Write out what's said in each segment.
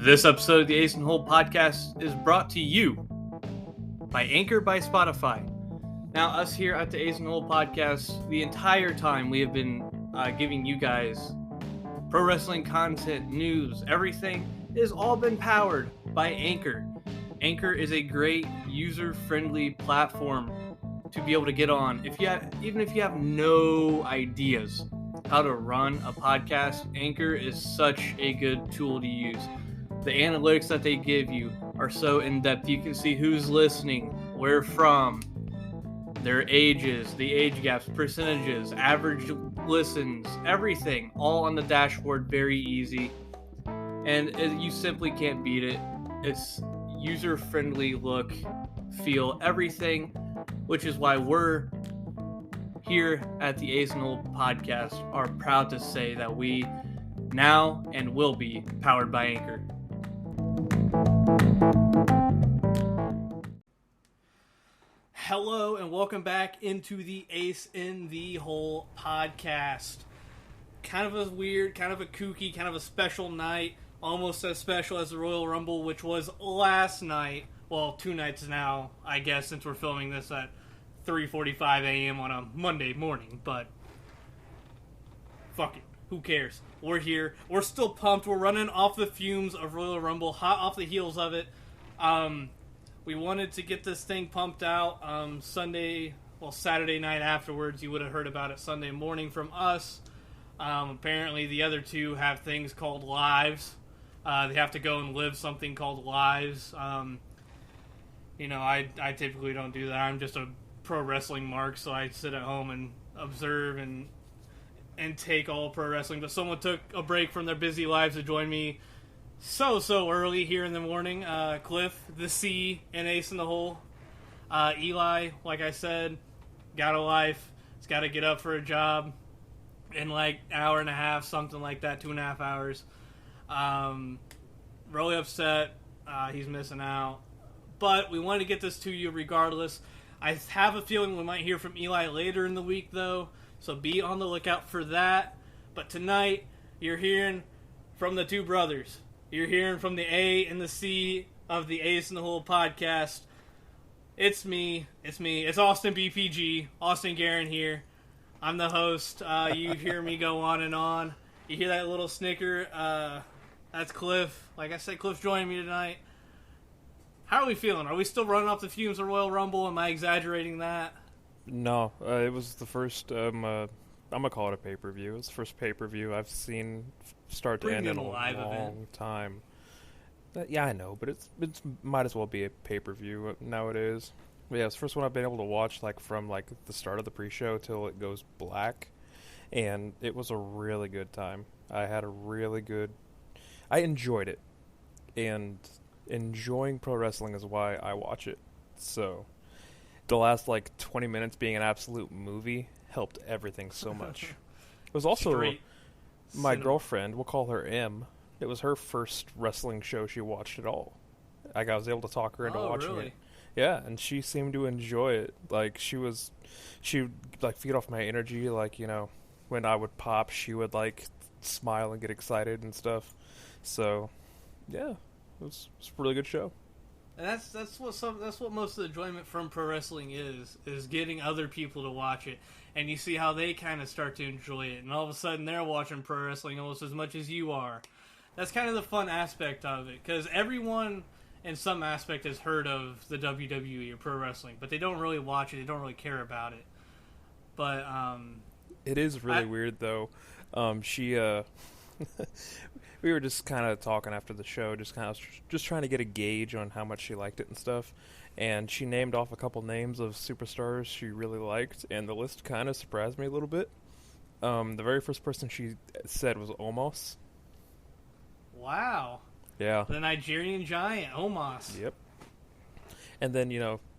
This episode of the Ace and Hole podcast is brought to you by Anchor by Spotify. Now, us here at the Ace and Hole podcast, the entire time we have been giving you guys pro wrestling content, news, everything has all been powered by Anchor. Anchor is a great user-friendly platform to be able to get on. Even if you have no ideas how to run a podcast, Anchor is such a good tool to use. The analytics that they give you are so in-depth. You can see who's listening, where from, their ages, the age gaps, percentages, average listens, everything, all on the dashboard, very easy. And you simply can't beat it. It's user-friendly look, feel, everything, which is why we're here at the Ace and Hole podcast are proud to say that we now and will be powered by Anchor. Hello and welcome back into the Ace in the Hole podcast. Kind of a weird, kind of a kooky, kind of a special night. Almost as special as the Royal Rumble, which was last night. Well, 2 nights now, I guess, since we're filming this at 3:45 a.m. on a Monday morning. But fuck it. Who cares? We're here. We're still pumped. We're running off the fumes of Royal Rumble, hot off the heels of it. We wanted to get this thing pumped out Saturday night afterwards. You would have heard about it Sunday morning from us. Apparently the other two have things called lives. They have to go and live something called lives. I typically don't do that. I'm just a pro wrestling mark, so I sit at home and observe and take all pro wrestling. But someone took a break from their busy lives to join me so early here in the morning. Cliff, the C, and Ace in the Hole. Eli, like I said, got a life. He's got to get up for a job in like an hour and a half, something like that, 2.5 hours. Really upset. He's missing out. But we wanted to get this to you regardless. I have a feeling we might hear from Eli later in the week, though, so be on the lookout for that. But tonight, you're hearing from the two brothers. You're hearing from the A and the C of the Ace in the Hole podcast. It's me. It's Austen BPG. Austen Guerin here. I'm the host. You hear me go on and on. You hear that little snicker? That's Cliff. Like I said, Cliff's joining me tonight. How are we feeling? Are we still running off the fumes of Royal Rumble? Am I exaggerating that? No, it was the first, I'm going to call it a pay-per-view. It's the first pay-per-view I've seen start to end in a long time. Yeah, I know, but it's might as well be a pay-per-view nowadays. But yeah, it's the first one I've been able to watch from the start of the pre-show till it goes black, and it was a really good time. I enjoyed it, and enjoying pro wrestling is why I watch it. So the last 20 minutes being an absolute movie helped everything so much. It was also my girlfriend, we'll call her M. It was her first wrestling show she watched at all. I was able to talk her into watching it. Yeah, and she seemed to enjoy it. She would feed off my energy. When I would pop, she would smile and get excited and stuff. So, yeah, it was a really good show. And that's what most of the enjoyment from pro wrestling is getting other people to watch it, and you see how they kind of start to enjoy it, and all of a sudden they're watching pro wrestling almost as much as you are. That's kind of the fun aspect of it, because everyone in some aspect has heard of the WWE or pro wrestling, but they don't really watch it. They don't really care about it. But it is really weird though. We were just kind of talking after the show, just trying to get a gauge on how much she liked it and stuff. And she named off a couple names of superstars she really liked, and the list kind of surprised me a little bit. The very first person she said was Omos. Wow. Yeah. The Nigerian giant, Omos. Yep. And then,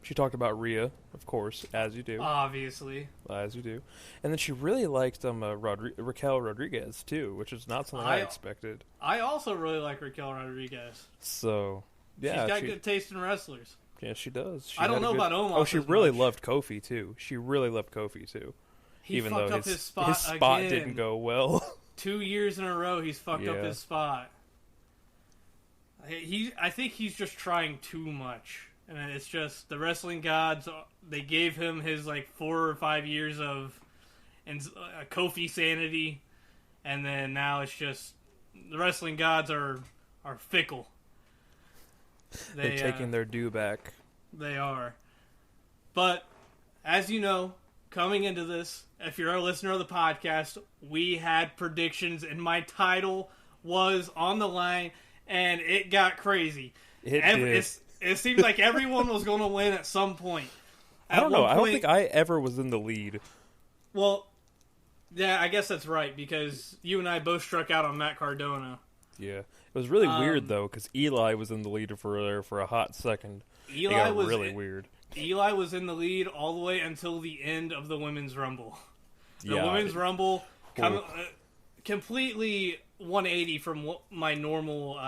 she talked about Rhea, of course, as you do. Obviously. As you do. And then she really liked Raquel Rodriguez, too, which is not something I expected. I also really like Raquel Rodriguez. So, yeah. She's got good taste in wrestlers. Yeah, she does. I don't know about Omos. Oh, she really loved Kofi, too. Even though his spot didn't go well. 2 years in a row, he's fucked up his spot. I think he's just trying too much. And it's just the wrestling gods, they gave him his like 4 or 5 years of Kofi sanity, and then now it's just the wrestling gods are fickle. They're taking their due back. They are. But, as you know, coming into this, if you're a listener of the podcast, we had predictions, and my title was on the line, and it got crazy. It seemed like everyone was going to win at some point. I don't know. I don't think I ever was in the lead. Well, yeah, I guess that's right, because you and I both struck out on Matt Cardona. Yeah. It was really weird, though, because Eli was in the lead for a hot second. Eli was really weird. Eli was in the lead all the way until the end of the Women's Rumble. The Yeah. Women's Rumble completely 180 from my normal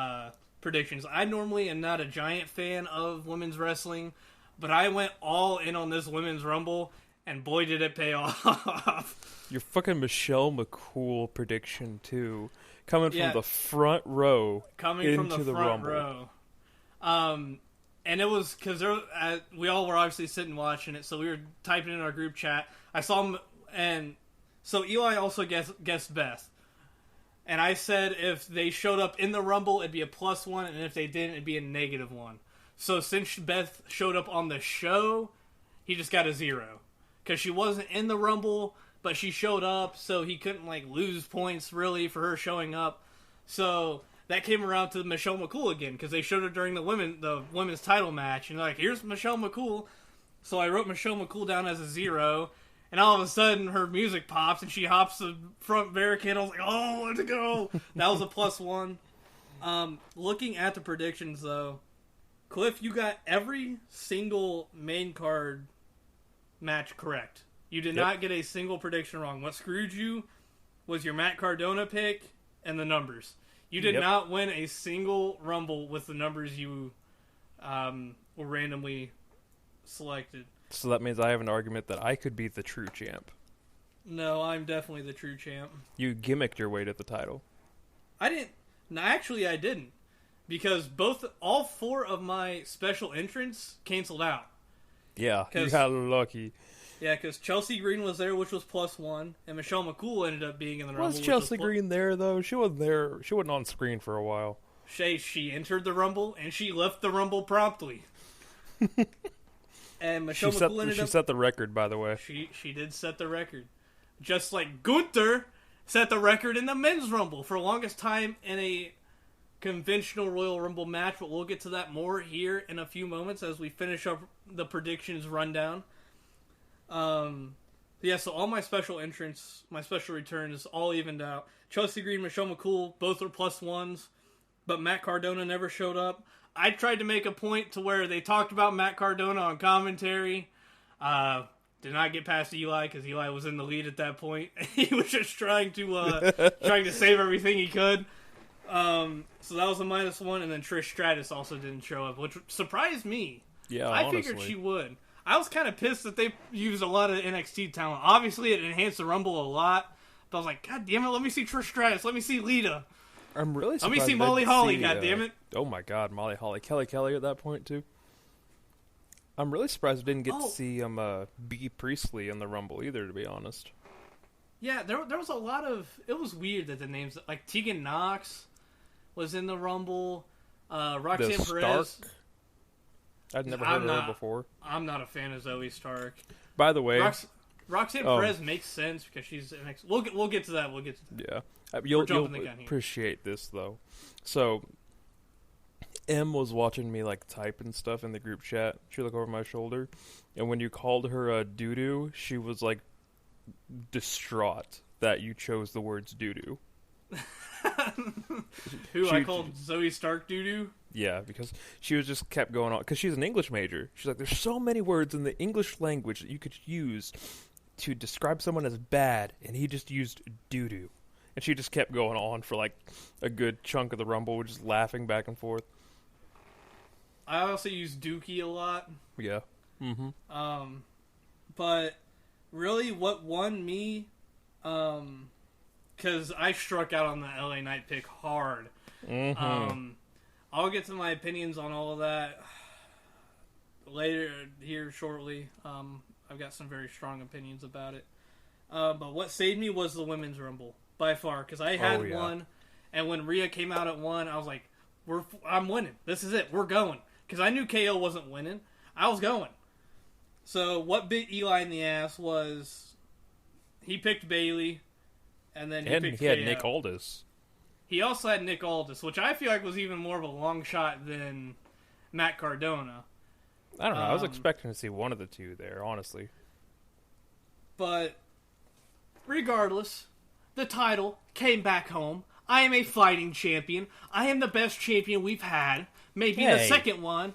predictions. I normally am not a giant fan of women's wrestling, but I went all in on this Women's Rumble, and boy did it pay off. Your fucking Michelle McCool prediction, too. Coming from the front row into the Rumble. And it was because we all were obviously sitting watching it, so we were typing in our group chat. I saw him, and so Eli also guessed Beth. And I said if they showed up in the Rumble, it'd be a +1, and if they didn't, it'd be a -1. So since Beth showed up on the show, he just got a 0. Because she wasn't in the Rumble, but she showed up, so he couldn't lose points, really, for her showing up. So that came around to Michelle McCool again, because they showed her during the women's title match, and here's Michelle McCool. So I wrote Michelle McCool down as a 0, and all of a sudden her music pops, and she hops the front barricade. I was like, oh, let's go! That was a +1. Looking at the predictions, though, Cliff, you got every single main card match correct. You did not get a single prediction wrong. What screwed you was your Matt Cardona pick and the numbers. You did not win a single Rumble with the numbers you were randomly selected. So that means I have an argument that I could be the true champ. No, I'm definitely the true champ. You gimmicked your way to the title. I didn't. No, actually, I didn't. Because all 4 of my special entrants canceled out. Yeah, you got lucky. Yeah, because Chelsea Green was there, which was +1, and Michelle McCool ended up being in the Rumble. Was Chelsea Green there, though? She wasn't there. She wasn't on screen for a while. She entered the Rumble, and she left the Rumble promptly. And Michelle McCool ended up... She set the record, by the way. She did set the record. Just like Gunther set the record in the Men's Rumble for the longest time in a conventional Royal Rumble match, but we'll get to that more here in a few moments as we finish up the predictions rundown. So all my special entrants, my special returns, all evened out. Chelsea Green, Michelle McCool, both are +1s, but Matt Cardona never showed up. I tried to make a point to where they talked about Matt Cardona on commentary. Did not get past Eli because Eli was in the lead at that point. He was just trying to save everything he could. So that was a -1, and then Trish Stratus also didn't show up, which surprised me. Yeah, I figured she would. I was kind of pissed that they used a lot of NXT talent. Obviously, it enhanced the Rumble a lot, but I was like, God damn it, let me see Trish Stratus, let me see Lita. I'm really surprised. Let me see Molly Holly, God damn it. Oh my God, Molly Holly. Kelly at that point, too. I'm really surprised I didn't get to see B. Priestley in the Rumble either, to be honest. Yeah, there was a lot of... It was weird that the names... Like, Tegan Nox was in the Rumble. Roxanne Perez... I'd never heard of her before. I'm not a fan of Zoe Stark. By the way... Roxanne Perez makes sense because she's... We'll get to that. Yeah. You'll appreciate this, though. So... Em was watching me type and stuff in the group chat. She looked over my shoulder, and when you called her doo-doo, she was distraught that you chose the words doo-doo. I called Zoe Stark doo-doo? Yeah, because she was just kept going on because she's an English major. She's like, there's so many words in the English language that you could use to describe someone as bad, and he just used doo-doo. And she just kept going on for a good chunk of the Rumble, just laughing back and forth. I also use Dookie a lot. Yeah. Mm-hmm. But really what won me, because I struck out on the LA Knight pick hard. Mm-hmm. I'll get to my opinions on all of that later here shortly. I've got some very strong opinions about it. But what saved me was the Women's Rumble, by far, because I had one, and when Rhea came out at 1, I was like, I'm winning. This is it. We're going. Because I knew KO wasn't winning. I was going. So what bit Eli in the ass was he picked Bayley, and then he picked had KO. Nick Aldis. He also had Nick Aldis, which I feel like was even more of a long shot than Matt Cardona. I don't know. I was expecting to see one of the two there, honestly. But regardless, the title came back home. I am a fighting champion. I am the best champion we've had. Maybe the second one.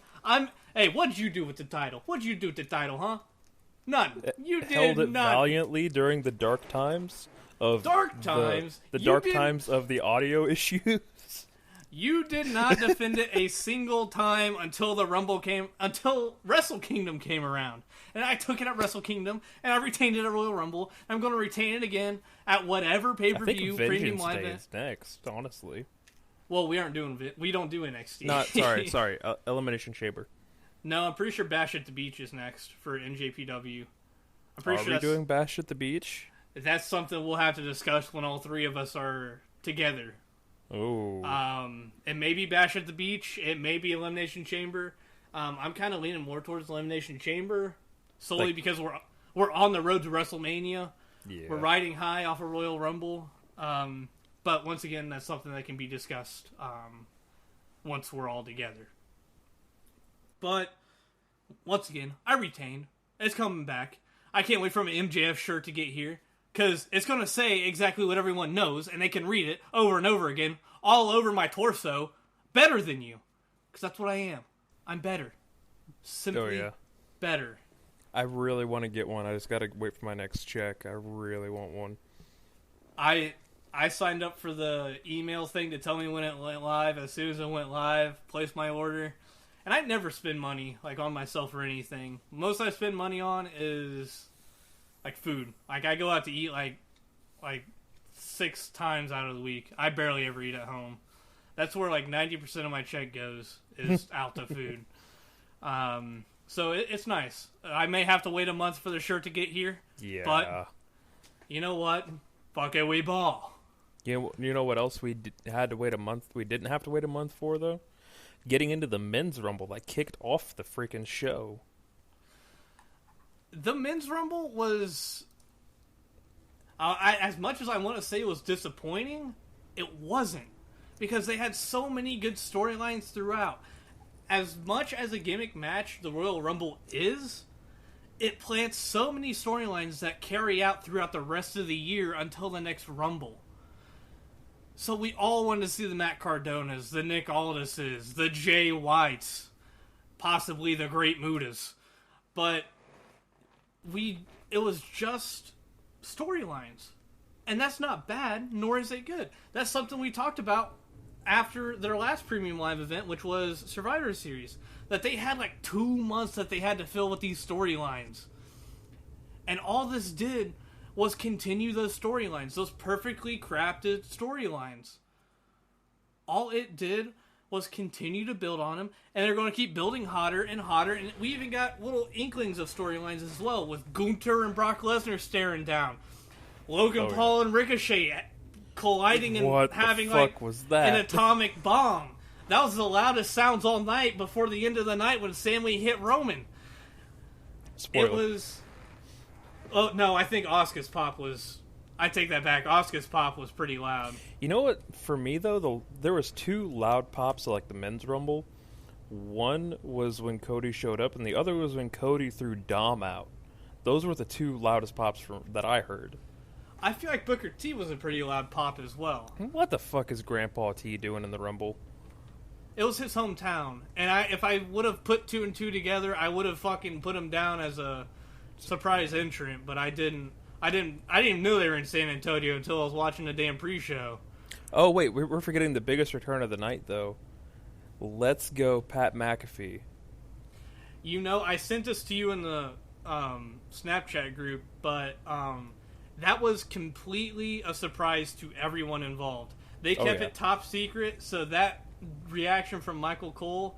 Hey, what did you do with the title? What did you do with the title, huh? None. You did held it not. valiantly during the dark times of the dark times of the audio issues. You did not defend it a single time until until Wrestle Kingdom came around. And I took it at Wrestle Kingdom, and I retained it at Royal Rumble. I'm going to retain it again at whatever pay-per-view, premium live event. Is next, honestly. Well, we don't do NXT. Sorry. Elimination Chamber. No, I'm pretty sure Bash at the Beach is next for NJPW. Are we doing Bash at the Beach? That's something we'll have to discuss when all three of us are together. Oh. It may be Bash at the Beach. It may be Elimination Chamber. I'm kind of leaning more towards Elimination Chamber, solely because we're on the road to WrestleMania. Yeah. We're riding high off of Royal Rumble. But once again, that's something that can be discussed once we're all together. But once again, I retained. It's coming back. I can't wait for my MJF shirt to get here, because it's going to say exactly what everyone knows, and they can read it over and over again, all over my torso, better than you. Because that's what I am. I'm better. Simply better. I really want to get one. I just got to wait for my next check. I really want one. I signed up for the email thing to tell me when it went live. As soon as it went live, placed my order. And I never spend money on myself or anything. Most I spend money on is food. I go out to eat like 6 times out of the week. I barely ever eat at home. That's where 90% of my check goes is out to food. So it's nice. I may have to wait a month for the shirt to get here. Yeah. But you know what? Fuck it, we ball. You know what else we had to wait a month? We didn't have to wait a month for, though? Getting into the Men's Rumble that kicked off the freaking show. The Men's Rumble was... as much as I want to say it was disappointing, it wasn't. Because they had so many good storylines throughout. As much as a gimmick match the Royal Rumble is, it plants so many storylines that carry out throughout the rest of the year until the next Rumble. So we all wanted to see the Matt Cardonas, the Nick Aldises, the Jay Whites, possibly the Great Mutas. But it was just storylines. And that's not bad, nor is it good. That's something we talked about after their last premium live event, which was Survivor Series. That they had 2 months that they had to fill with these storylines. And all this did was continue those storylines, those perfectly crafted storylines. All it did was continue to build on them, and they're going to keep building hotter and hotter, and we even got little inklings of storylines as well, with Gunther and Brock Lesnar staring down, Logan Paul and Ricochet colliding and having an atomic bomb. That was the loudest sounds all night before the end of the night when Sammy hit Roman. Spoiler. It was... Oh, no, I think Asuka's pop was... I take that back. Asuka's pop was pretty loud. You know what? For me, though, there was 2 loud pops at the Men's Rumble. One was when Cody showed up, and the other was when Cody threw Dom out. Those were the 2 loudest pops that I heard. I feel like Booker T was a pretty loud pop as well. What the fuck is Grandpa T doing in the Rumble? It was his hometown. And if I would have put 2 and 2 together, I would have fucking put him down as a surprise entrant, but I didn't even know they were in San Antonio until I was watching the damn pre-show. Oh wait, we're forgetting the biggest return of the night though. Let's go Pat McAfee. I sent this to you in the Snapchat group, but that was completely a surprise to everyone involved. They kept it top secret, so that reaction from Michael Cole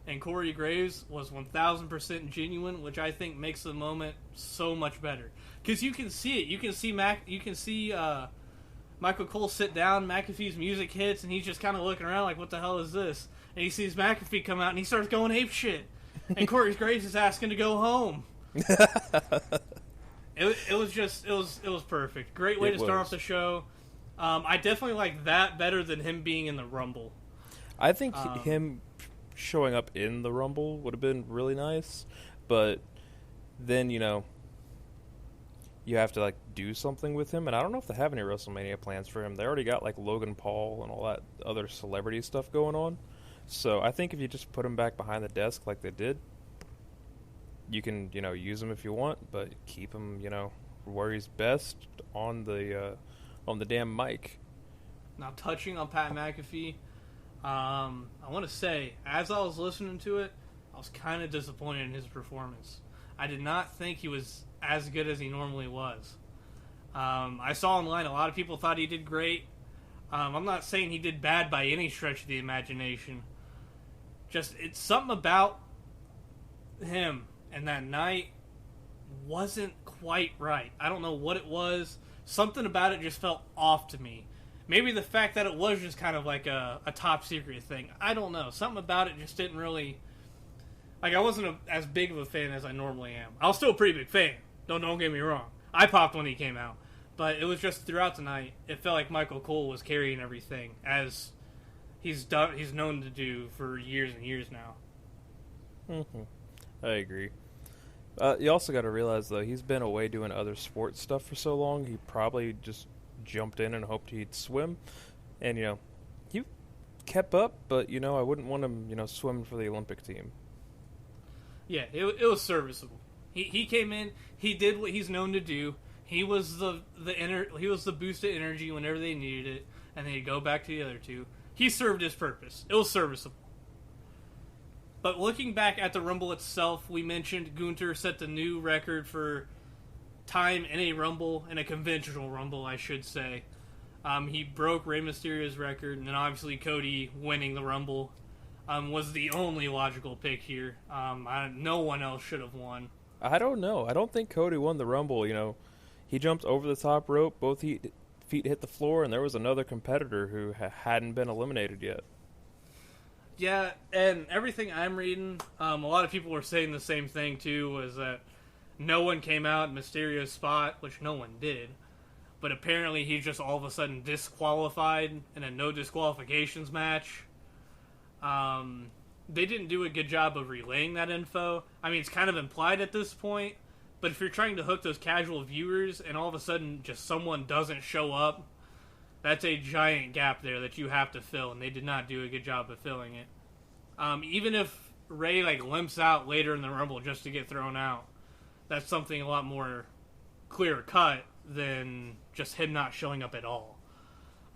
and Corey Graves was 1000% genuine, which I think makes the moment so much better. Because you can see it. You can see Michael Cole sit down, McAfee's music hits, and he's just kind of looking around like, what the hell is this? And he sees McAfee come out, and he starts going ape shit. And Corey Graves is asking to go home. It was perfect. Great way to start off the show. I definitely like that better than him being in the Rumble. I think him showing up in the Rumble would have been really nice, but then, you know, you have to, like, do something with him, and I don't know if they have any WrestleMania plans for him. They already got, like, Logan Paul and all that other celebrity stuff going on. So I think if you just put him back behind the desk like they did, you can, you know, use him if you want, but keep him, you know, where he's best on the damn mic. Now, touching on Pat McAfee, I want to say, as I was listening to it, I was kind of disappointed in his performance. I did not think he was as good as he normally was. I saw online a lot of people thought he did great. I'm not saying he did bad by any stretch of the imagination. Just, it's something about him and that night wasn't quite right. I don't know what it was. Something about it just felt off to me. Maybe the fact that it was just kind of like a top secret thing. I don't know. Something about it just didn't really... Like, I wasn't as big of a fan as I normally am. I was still a pretty big fan. Don't get me wrong. I popped when he came out. But it was just throughout the night, it felt like Michael Cole was carrying everything, as he's known to do for years and years now. Mm-hmm. I agree. You also got to realize, though, he's been away doing other sports stuff for so long, he probably just jumped in and hoped he'd swim. And, you know, he kept up, but, you know, I wouldn't want him, you know, swimming for the Olympic team. Yeah, it was serviceable. He came in, he did what he's known to do. He was the boost of energy whenever they needed it, and then he'd go back to the other two. He served his purpose. It was serviceable. But looking back at the Rumble itself, we mentioned Gunther set the new record for time in a Rumble, in a conventional Rumble, I should say. He broke Rey Mysterio's record, and then obviously Cody winning the Rumble was the only logical pick here. No one else should have won. I don't know. I don't think Cody won the Rumble, you know. He jumped over the top rope, both feet hit the floor, and there was another competitor who hadn't been eliminated yet. Yeah, and everything I'm reading, a lot of people were saying the same thing too, was that no one came out in Mysterio's spot, which no one did. But apparently he just all of a sudden disqualified in a no disqualifications match. They didn't do a good job of relaying that info. I mean, it's kind of implied at this point, but if you're trying to hook those casual viewers and all of a sudden just someone doesn't show up, that's a giant gap there that you have to fill, and they did not do a good job of filling it. Even if Ray limps out later in the Rumble just to get thrown out, that's something a lot more clear cut than just him not showing up at all.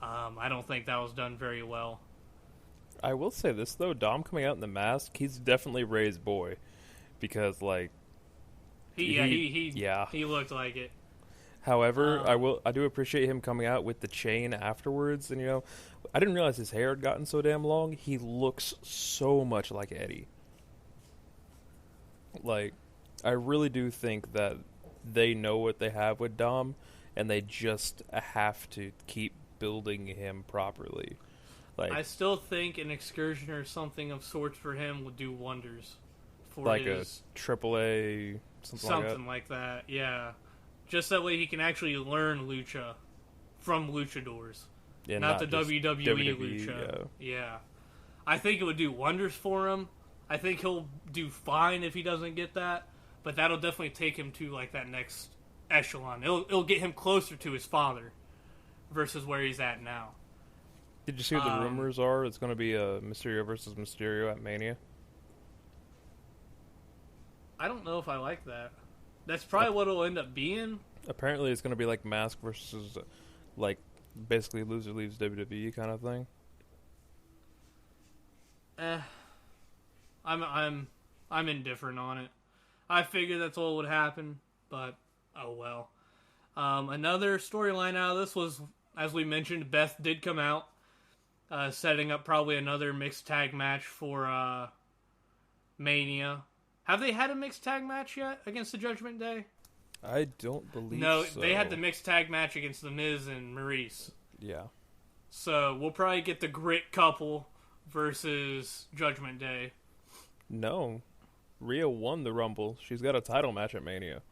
I don't think that was done very well. I will say this, though. Dom coming out in the mask, he's definitely Ray's boy. Because, he looked like it. However, I do appreciate him coming out with the chain afterwards. And, you know, I didn't realize his hair had gotten so damn long. He looks so much like Eddie. I really do think that they know what they have with Dom, and they just have to keep building him properly. I still think an excursion or something of sorts for him would do wonders for his... a AAA, something like that, yeah. Just that way he can actually learn lucha from luchadors. Yeah, not the WWE lucha. Yeah. I think it would do wonders for him. I think he'll do fine if he doesn't get that, but that'll definitely take him to that next echelon. It'll get him closer to his father versus where he's at now. Did you see what the rumors are? It's going to be a Mysterio versus Mysterio at Mania. I don't know if I like that. That's probably what it'll end up being. Apparently, it's going to be like Mask versus, basically loser leaves WWE kind of thing. I'm indifferent on it. I figured that's what would happen, but oh well. Another storyline out of this was, as we mentioned, Beth did come out setting up probably another mixed tag match for Mania. Have they had a mixed tag match yet against the Judgment Day? I don't believe no, so. They had the mixed tag match against The Miz and Maurice. Yeah. So we'll probably get the Grit couple versus Judgment Day. No. Rhea won the Rumble. She's got a title match at Mania.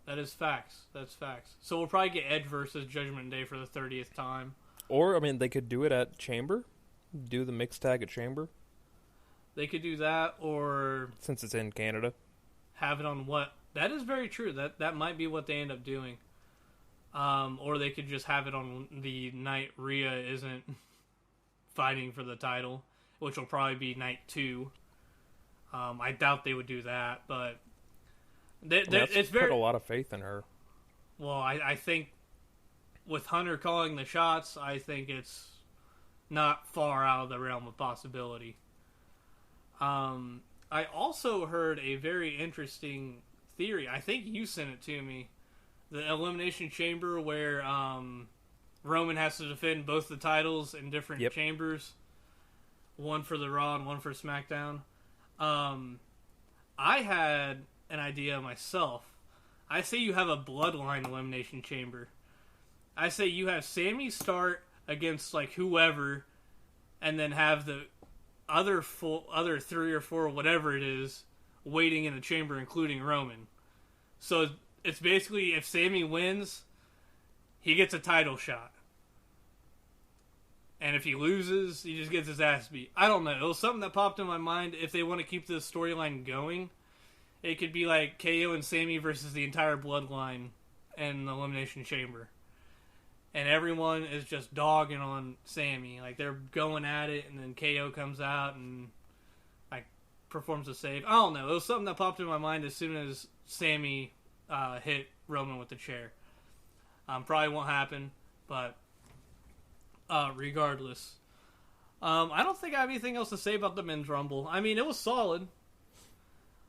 That is facts. That's facts. So we'll probably get Edge versus Judgment Day for the 30th time. Or, I mean, they could do it at Chamber. Do the mixed tag at Chamber. They could do that, or... Since it's in Canada. Have it on what? That is very true. That might be what they end up doing. Or they could just have it on the night Rhea isn't fighting for the title, which will probably be night 2. I doubt they would do that, but it's very... put a lot of faith in her. Well, I think with Hunter calling the shots, I think it's not far out of the realm of possibility. I also heard a very interesting theory. I think you sent it to me. The Elimination Chamber where Roman has to defend both the titles in different chambers. One for the Raw and one for SmackDown. I had an idea myself. I say you have a Bloodline Elimination Chamber. I say you have Sammy start against like whoever, and then have the other 3 or 4, whatever it is, waiting in the chamber, including Roman. So it's basically, if Sammy wins, he gets a title shot. And if he loses, he just gets his ass beat. I don't know. It was something that popped in my mind. If they want to keep this storyline going, it could be like KO and Sammy versus the entire Bloodline in the Elimination Chamber. And everyone is just dogging on Sammy. Like, they're going at it, and then KO comes out and, like, performs a save. I don't know. It was something that popped in my mind as soon as Sammy hit Roman with the chair. Probably won't happen, but regardless. I don't think I have anything else to say about the Men's Rumble. I mean, it was solid.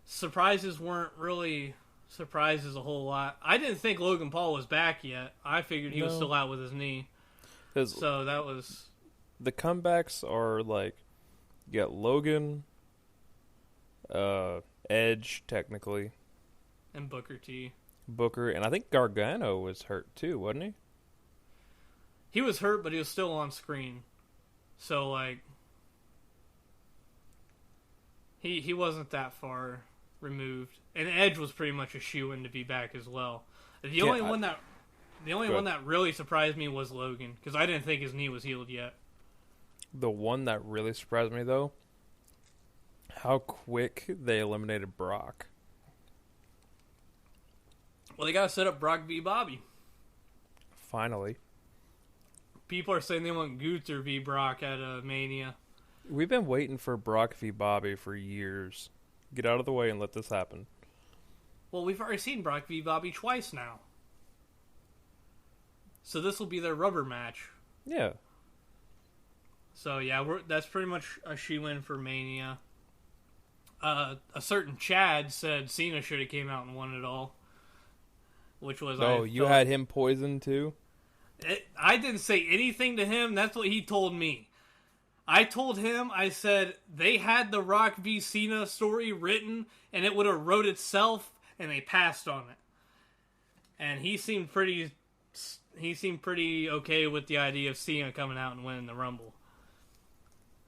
Surprises weren't really... surprises a whole lot. I didn't think Logan Paul was back yet. I figured he was still out with his knee. So that was... The comebacks are like, you got Logan, Edge, technically. And Booker T. Booker, and I think Gargano was hurt too, wasn't he? He was hurt, but he was still on screen. So, like... He wasn't that far removed, and Edge was pretty much a shoo-in to be back as well. The only one that really surprised me was Logan, because I didn't think his knee was healed yet. The one that really surprised me though, how quick they eliminated Brock. Well, they gotta set up Brock v. Bobby. Finally, people are saying they want Gunther v. Brock at Mania. We've been waiting for Brock v. Bobby for years. Get out of the way and let this happen. Well, we've already seen Brock v. Bobby twice now. So this will be their rubber match. Yeah. So, yeah, that's pretty much a shoe-in for Mania. A certain Chad said Cena should have came out and won it all. Which was... Oh, you had him poisoned too? I didn't say anything to him. That's what he told me. I told him, I said, they had the Rock v. Cena story written, and it would have wrote itself, and they passed on it. And he seemed pretty okay with the idea of Cena coming out and winning the Rumble.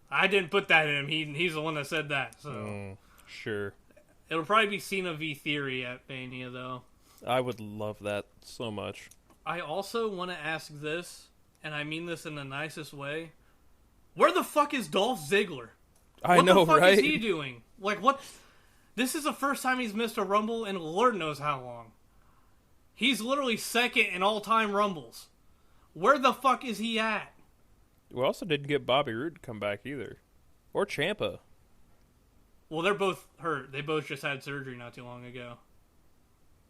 I didn't put that in him. He's the one that said that. So sure. It'll probably be Cena v. Theory at Mania, though. I would love that so much. I also want to ask this, and I mean this in the nicest way. Where the fuck is Dolph Ziggler? What the fuck is he doing? Like, what? This is the first time he's missed a Rumble in Lord knows how long. He's literally second in all-time Rumbles. Where the fuck is he at? We also didn't get Bobby Roode to come back either. Or Ciampa. Well, they're both hurt. They both just had surgery not too long ago.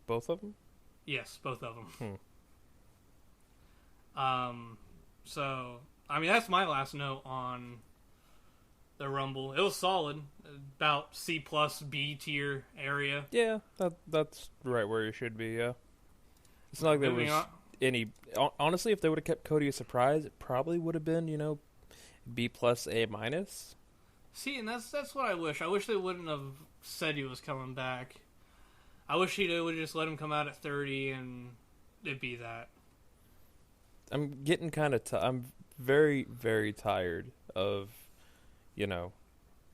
Both of them? Yes, both of them. So... I mean, that's my last note on the Rumble. It was solid. About C+, B tier area. Yeah, that's right where you should be, yeah. It's not like there was Honestly, if they would have kept Cody a surprise, it probably would have been, B plus A minus. See, and that's what I wish. I wish they wouldn't have said he was coming back. I wish he would just let him come out at 30 and it'd be that. I'm getting kind of I'm very, very tired of,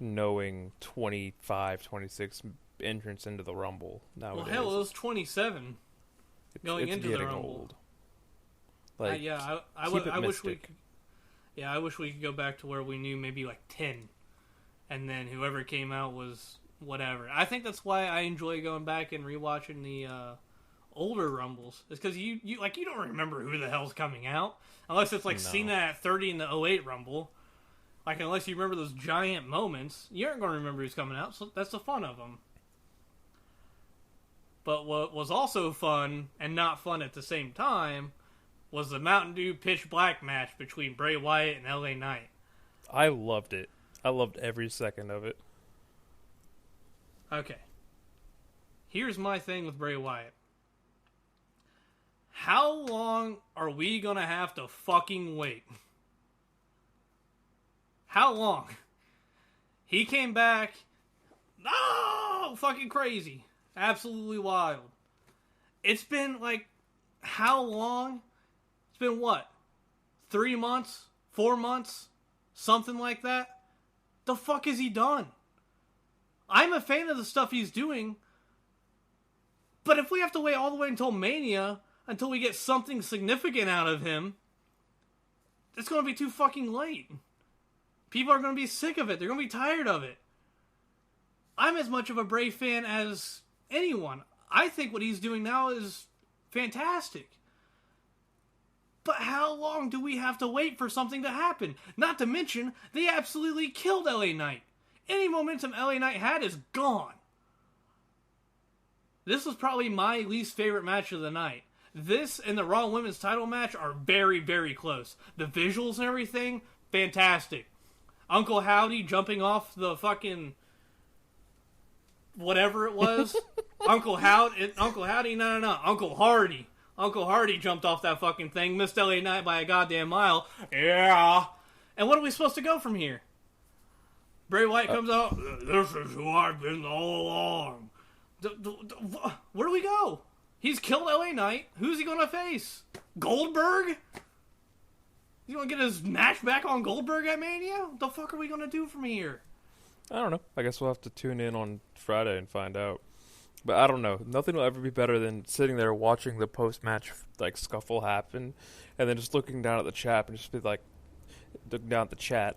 knowing 25, 26 entrants into the Rumble nowadays. Well, hell, it was 27 going into the Rumble. Old. Like, I wish we could. Yeah, I wish we could go back to where we knew maybe like 10, and then whoever came out was whatever. I think that's why I enjoy going back and rewatching the older Rumbles. It's because you don't remember who the hell's coming out unless it's like Cena at 30 in the '08 Rumble. Like, unless you remember those giant moments, you aren't going to remember who's coming out. So that's the fun of them. But what was also fun and not fun at the same time was the Mountain Dew Pitch Black match between Bray Wyatt and LA Knight. I loved it. I loved every second of it. Okay. Here's my thing with Bray Wyatt. How long are we gonna have to fucking wait? How long? He came back. Oh, fucking crazy. Absolutely wild. It's been like, how long? It's been what? 3 months? 4 months? Something like that? The fuck is he done? I'm a fan of the stuff he's doing, but if we have to wait all the way until Mania, until we get something significant out of him, it's going to be too fucking late. People are going to be sick of it. They're going to be tired of it. I'm as much of a Bray fan as anyone. I think what he's doing now is fantastic. But how long do we have to wait for something to happen? Not to mention, they absolutely killed LA Knight. Any momentum LA Knight had is gone. This was probably my least favorite match of the night. This and the Raw Women's title match are very, very close. The visuals and everything, fantastic. Uncle Howdy jumping off the fucking whatever it was. Uncle Howdy, no. Uncle Hardy. Uncle Hardy jumped off that fucking thing, missed LA Knight by a goddamn mile. Yeah. And what are we supposed to go from here? Bray Wyatt comes out, this is who I've been all along. Where do we go? He's killed LA Knight. Who's he going to face? Goldberg? He's going to get his match back on Goldberg at Mania? What the fuck are we going to do from here? I don't know. I guess we'll have to tune in on Friday and find out. But I don't know. Nothing will ever be better than sitting there watching the post-match scuffle happen, and then just looking down at the chat and just be like, looking down at the chat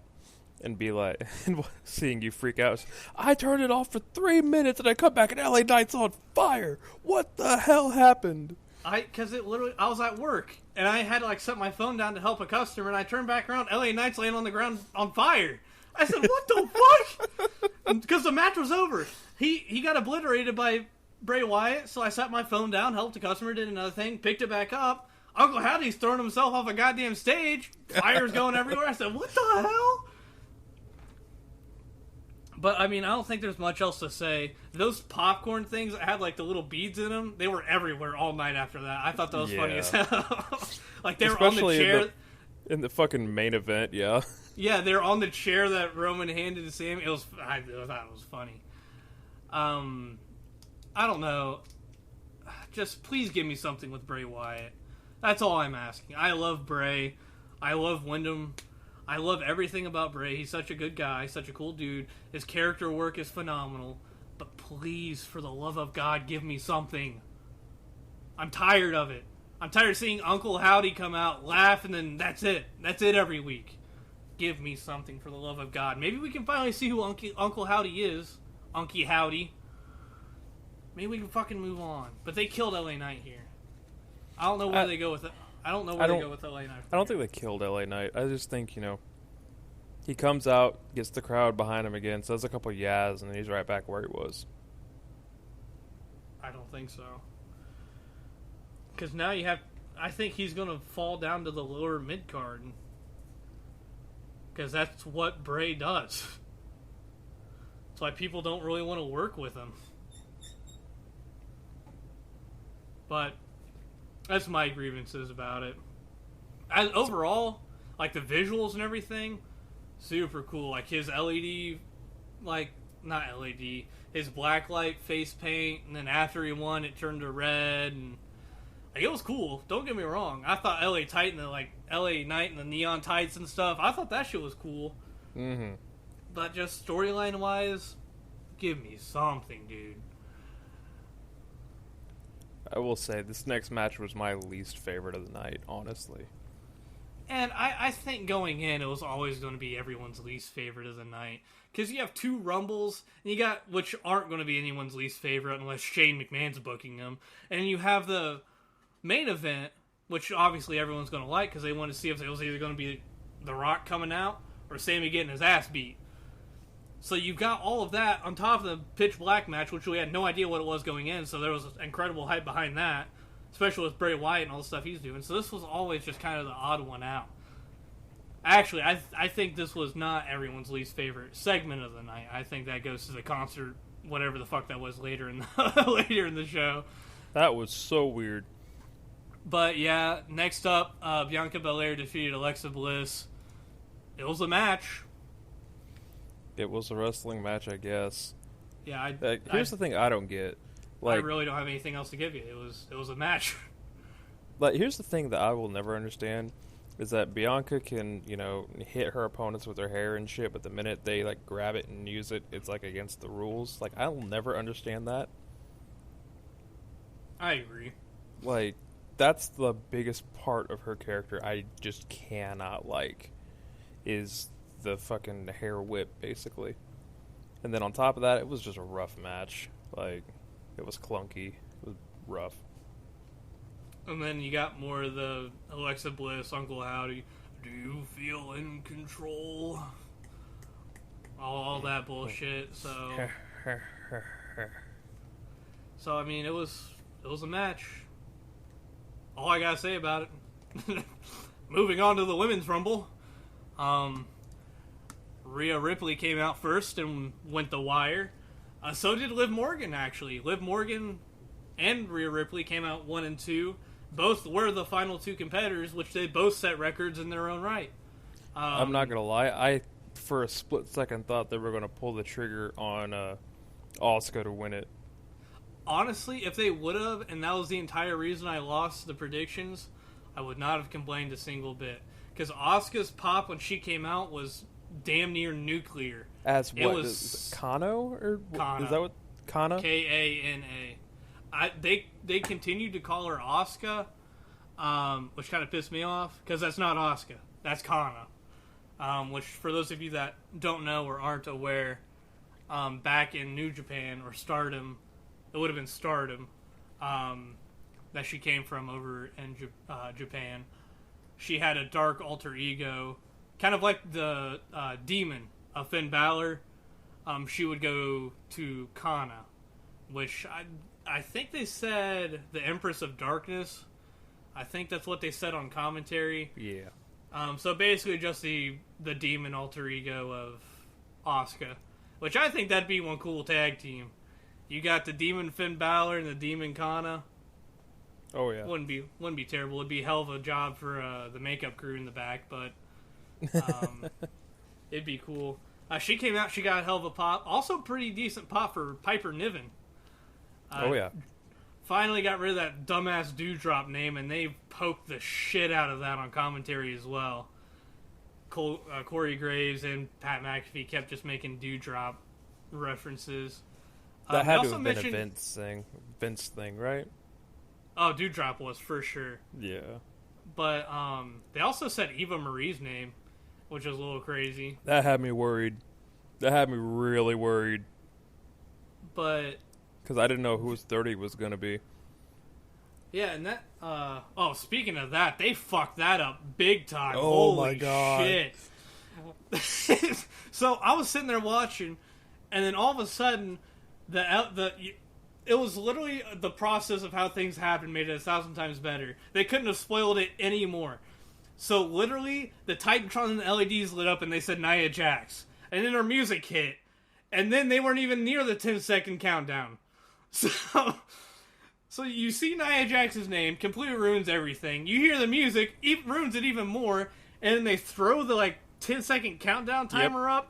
and be like, and seeing you freak out. I turned it off for 3 minutes and I come back and LA Knight's on fire. What the hell happened? Because I was at work and I had to set my phone down to help a customer, and I turned back around. LA Knight's laying on the ground on fire. I said, what the fuck? Because the match was over. He got obliterated by Bray Wyatt, so I set my phone down, helped the customer, did another thing, picked it back up. Uncle Howdy's throwing himself off a goddamn stage. Fire's going everywhere. I said, what the hell? But, I don't think there's much else to say. Those popcorn things that had, the little beads in them, they were everywhere all night after that. I thought that was funny as hell. They were on the chair. In the fucking main event, yeah. Yeah, they're on the chair that Roman handed to Sam. I thought it was funny. I don't know. Just please give me something with Bray Wyatt. That's all I'm asking. I love Bray. I love Wyndham. I love everything about Bray. He's such a good guy, such a cool dude. His character work is phenomenal. But please, for the love of God, give me something. I'm tired of it. I'm tired of seeing Uncle Howdy come out, laugh, and then that's it. That's it every week. Give me something, for the love of God. Maybe we can finally see who Uncle Howdy is. Unky Howdy. Maybe we can fucking move on. But they killed LA Knight here. I don't know where they go with it. I don't know where they go with LA Knight. I don't think they killed LA Knight. I just think, he comes out, gets the crowd behind him again, says a couple yas, and then he's right back where he was. I don't think so. Because now I think he's going to fall down to the lower mid-card. Because that's what Bray does. That's why people don't really want to work with him. But That's my grievances about it. Overall, like the visuals and everything, super cool. Like his LED, like not LED, his blacklight face paint, and then after he won, it turned to red, and like, it was cool. Don't get me wrong. I thought LA Titan, like LA Knight and the neon tights and stuff, I thought that shit was cool. Mm-hmm. But just storyline wise, give me something, dude. I will say this next match was my least favorite of the night, honestly. And I think going in, it was always going to be everyone's least favorite of the night. Because you have two Rumbles, and you got, which aren't going to be anyone's least favorite unless Shane McMahon's booking them. And you have the main event, which obviously everyone's going to like because they want to see if it was either going to be The Rock coming out or Sammy getting his ass beat. So you've got all of that on top of the Pitch Black match, which we had no idea what it was going in, so there was incredible hype behind that, especially with Bray Wyatt and all the stuff he's doing. So this was always just kind of the odd one out. Actually, I think this was not everyone's least favorite segment of the night. I think that goes to the concert, whatever the fuck that was later in the show. That was so weird. But yeah, next up, Bianca Belair defeated Alexa Bliss. It was a match. It was a wrestling match, I guess. Yeah, here's the thing I don't get. Like, I really don't have anything else to give you. It was a match. Like, here's the thing that I will never understand is that Bianca can, hit her opponents with her hair and shit, but the minute they like grab it and use it, it's like against the rules. Like, I'll never understand that. I agree. Like, that's the biggest part of her character I just cannot like, is the fucking hair whip, basically. And then on top of that, it was just a rough match. Like, it was clunky. It was rough. And then you got more of the Alexa Bliss, Uncle Howdy. Do you feel in control? All that bullshit. So I mean, it was a match. All I gotta say about it. Moving on to the Women's Rumble. Rhea Ripley came out first and went the wire. So did Liv Morgan, actually. Liv Morgan and Rhea Ripley came out 1 and 2. Both were the final two competitors, which they both set records in their own right. I'm not gonna lie. I, for a split second, thought they were gonna pull the trigger on Asuka to win it. Honestly, if they would have, and that was the entire reason I lost the predictions, I would not have complained a single bit. Because Asuka's pop when she came out was damn near nuclear. As what? Is it Kano? Or Kana. Is that what? Kana? Kana. They continued to call her Asuka, which kind of pissed me off, because that's not Asuka. That's Kana. Which, for those of you that don't know or aren't aware, back in New Japan, or Stardom, it would have been Stardom, that she came from over in Japan. She had a dark alter ego, kind of like the demon of Finn Balor. She would go to Kana, which I think they said the Empress of Darkness. I think that's what they said on commentary. Yeah. So basically just the demon alter ego of Asuka, which I think that'd be one cool tag team. You got the demon Finn Balor and the demon Kana. Oh yeah. Wouldn't be terrible. It'd be a hell of a job for the makeup crew in the back, but it'd be cool. She came out. She got a hell of a pop. Also, pretty decent pop for Piper Niven. Oh yeah. Finally got rid of that dumbass Dewdrop name, and they poked the shit out of that on commentary as well. Corey Graves and Pat McAfee kept just making Dewdrop references. That had to have been a Vince thing, right? Oh, Dewdrop was, for sure. Yeah. But they also said Eva Marie's name, which was a little crazy. That had me worried. That had me really worried. But... because I didn't know who 30 was going to be. Yeah, and that... speaking of that, they fucked that up big time. Oh, Holy my God. Shit. So, I was sitting there watching, and then all of a sudden, it was literally the process of how things happened made it 1,000 times better. They couldn't have spoiled it anymore. So, literally, the Titantron and the LEDs lit up, and they said Nia Jax. And then her music hit. And then they weren't even near the 10-second countdown. So So you see Nia Jax's name, completely ruins everything. You hear the music, ruins it even more, and then they throw the 10-second countdown timer up,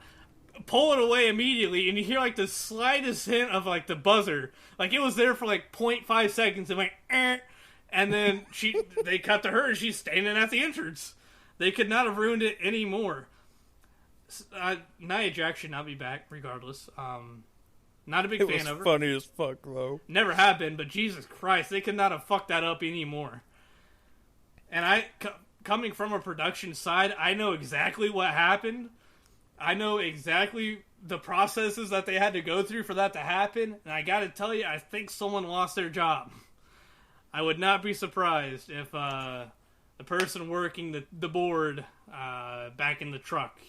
pull it away immediately, and you hear the slightest hint of the buzzer. It was there for 0.5 seconds and went, eh, and then they cut to her and she's standing at the entrance. They could not have ruined it anymore. Nia Jax should not be back, regardless. Not a big fan of her. It was funny as fuck, though. Never have been, but Jesus Christ, they could not have fucked that up anymore. And coming from a production side, I know exactly what happened. I know exactly the processes that they had to go through for that to happen. And I gotta tell you, I think someone lost their job. I would not be surprised if the person working the board back in the truck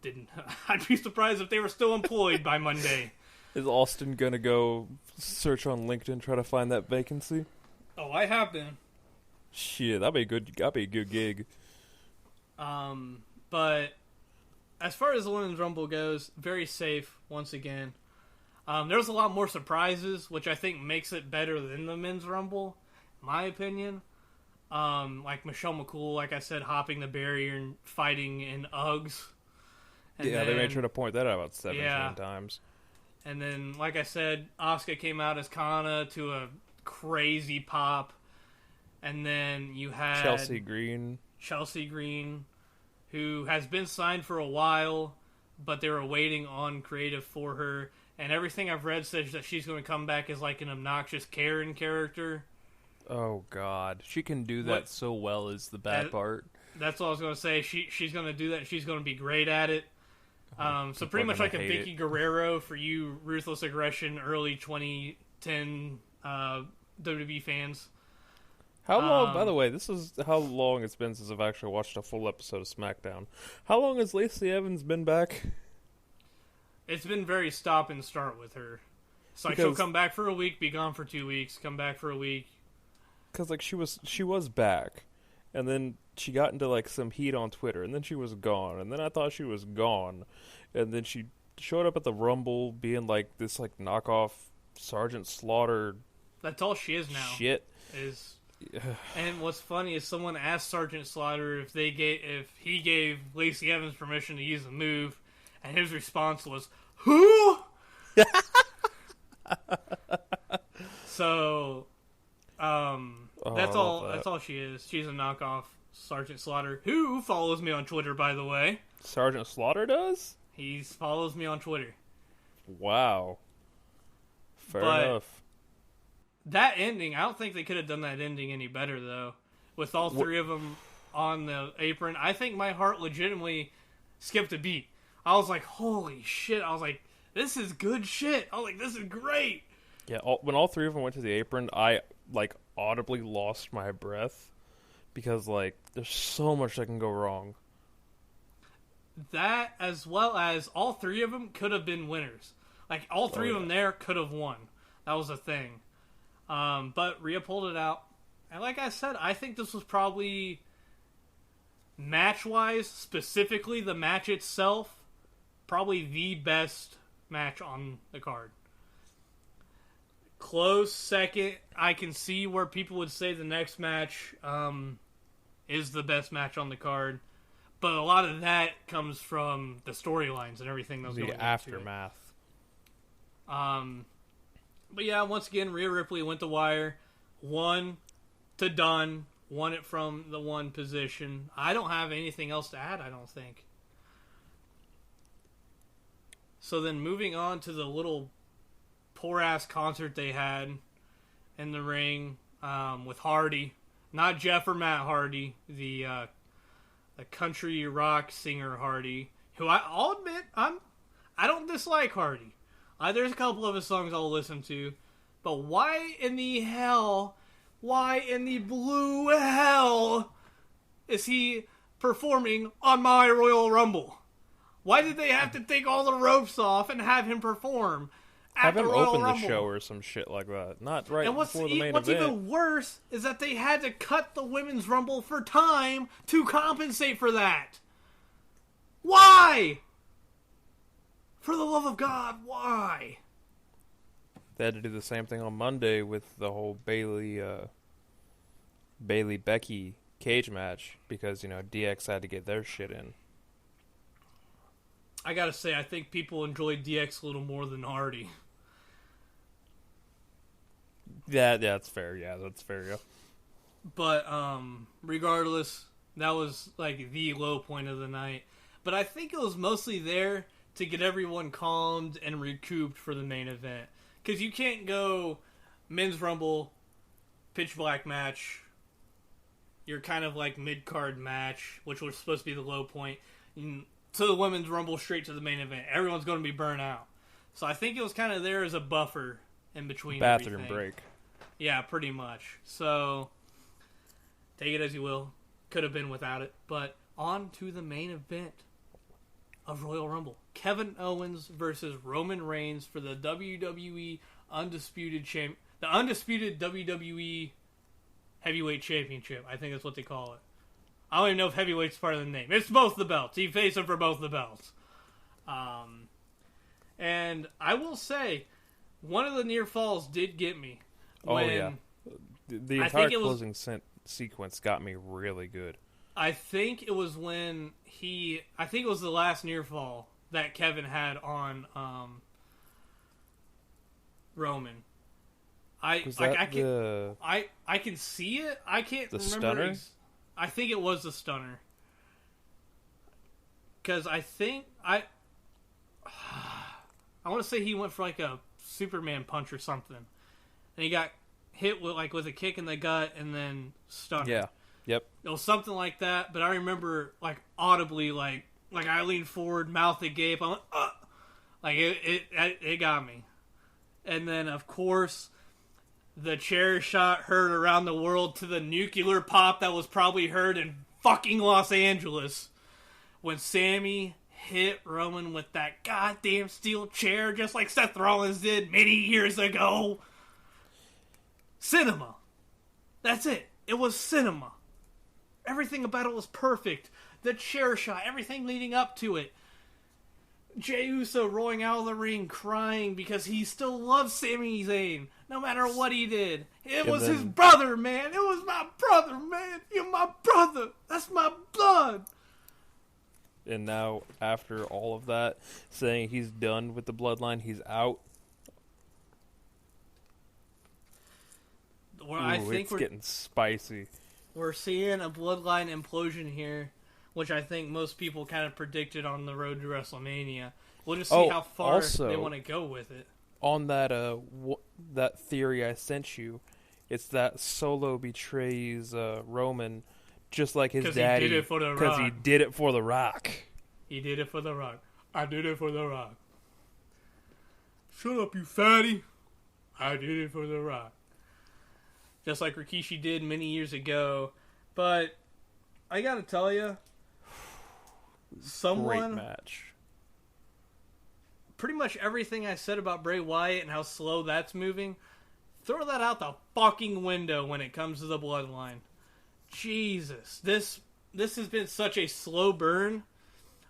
didn't. I'd be surprised if they were still employed by Monday. Is Austen gonna go search on LinkedIn, try to find that vacancy? Oh, I have been. Shit, that'd be a good gig. But as far as the Women's Rumble goes, very safe once again. There's a lot more surprises, which I think makes it better than the Men's Rumble, in my opinion. Like Michelle McCool, like I said, hopping the barrier and fighting in Uggs. And they made sure to point that out about 17 times. And then, like I said, Asuka came out as Kana to a crazy pop. And then you had Chelsea Green, who has been signed for a while, but they were waiting on creative for her. And everything I've read says that she's going to come back as an obnoxious Karen character. Oh, God. She can do that so well is the bad part. That's what I was going to say. She's going to do that. She's going to be great at it. So pretty much like a Vicky Guerrero for you Ruthless Aggression early 2010 WWE fans. How long, by the way, this is how long it's been since I've actually watched a full episode of SmackDown. How long has Lacey Evans been back? It's been very stop and start with her. It's she'll come back for a week, be gone for 2 weeks, come back for a week. Because she was back, and then she got into some heat on Twitter, and then she was gone, and then I thought she was gone, and then she showed up at the Rumble being this knockoff Sergeant Slaughter. That's all she is now. Shit. And what's funny is someone asked Sergeant Slaughter if he gave Lacey Evans permission to use the move, and his response was, "Who?" So, that's all. That's all she is. She's a knockoff Sergeant Slaughter, who follows me on Twitter, by the way. Sergeant Slaughter does? He follows me on Twitter. Wow. Fair enough. That ending, I don't think they could have done that ending any better, though. With all three of them on the apron, I think my heart legitimately skipped a beat. I was like, holy shit. I was like, this is good shit. I was like, this is great. Yeah, when all three of them went to the apron, I, audibly lost my breath. Because, there's so much that can go wrong. That, as well as all three of them could have been winners. All three of them there could have won. That was the thing. But Rhea pulled it out. And like I said, I think this was probably, match-wise, specifically the match itself, probably the best match on the card. Close second. I can see where people would say the next match is the best match on the card. But a lot of that comes from the storylines and everything that was going on. The aftermath. But yeah, once again, Rhea Ripley went the wire. Won to done. Won it from the one position. I don't have anything else to add, I don't think. So then moving on to the little poor-ass concert they had in the ring with Hardy. Not Jeff or Matt Hardy, the country rock singer Hardy, who I'll admit, I don't dislike Hardy. There's a couple of his songs I'll listen to, but why in the blue hell is he performing on my Royal Rumble? Why did they have to take all the ropes off and have him perform at the Royal Rumble? Have him open the show or some shit like that. Not right and before the main what's event. Even worse is that they had to cut the Women's Rumble for time to compensate for that. Why? For the love of God, why? They had to do the same thing on Monday with the whole Bailey Becky cage match because, DX had to get their shit in. I gotta say, I think people enjoyed DX a little more than Hardy. Yeah, that's fair. Yeah. But regardless, that was like the low point of the night. But I think it was mostly there to get everyone calmed and recouped for the main event. Because you can't go Men's Rumble, pitch black match, your kind of like mid-card match, which was supposed to be the low point, to the Women's Rumble straight to the main event. Everyone's going to be burnt out. So I think it was kind of there as a buffer in between bathroom everything. break. Yeah, pretty much. So, take it as you will. Could have been without it. But on to the main event of Royal Rumble. Kevin Owens versus Roman Reigns for the WWE Undisputed the Undisputed WWE Heavyweight Championship. I think that's what they call it. I don't even know if heavyweight's part of the name. It's both the belts. He faced him for both the belts. And I will say, one of the near falls did get me. Yeah. The entire closing sequence got me really good. I think it was when I think it was the last near fall that Kevin had on Roman. I can see it. I can't remember. Stunner? I think it was the stunner. Because I think I want to say he went for like a Superman punch or something, and he got hit with a kick in the gut and then stunner. Yeah. Yep. It was something like that, but I remember like audibly like I leaned forward, mouth agape. I went, like it got me. And then of course the chair shot heard around the world to the nuclear pop that was probably heard in fucking Los Angeles when Sammy hit Roman with that goddamn steel chair just like Seth Rollins did many years ago. Cinema. That's it. It was cinema. Everything about it was perfect. The chair shot, everything leading up to it. Jey Uso rolling out of the ring crying because he still loves Sami Zayn, no matter what he did. It was his brother, man. It was my brother, man. You're my brother. That's my blood. And now, after all of that, saying he's done with the bloodline, he's out. Well, I think it's getting spicy. We're seeing a bloodline implosion here, which I think most people kind of predicted on the road to WrestleMania. We'll just see how far they want to go with it. On that that theory I sent you, it's that Solo betrays Roman just like his daddy. Because he did it for The Rock. He did it for The Rock. I did it for The Rock. Shut up, you fatty. I did it for The Rock. Just like Rikishi did many years ago. But I gotta tell you, great match. Pretty much everything I said about Bray Wyatt and how slow that's moving, throw that out the fucking window when it comes to the bloodline. Jesus, this has been such a slow burn,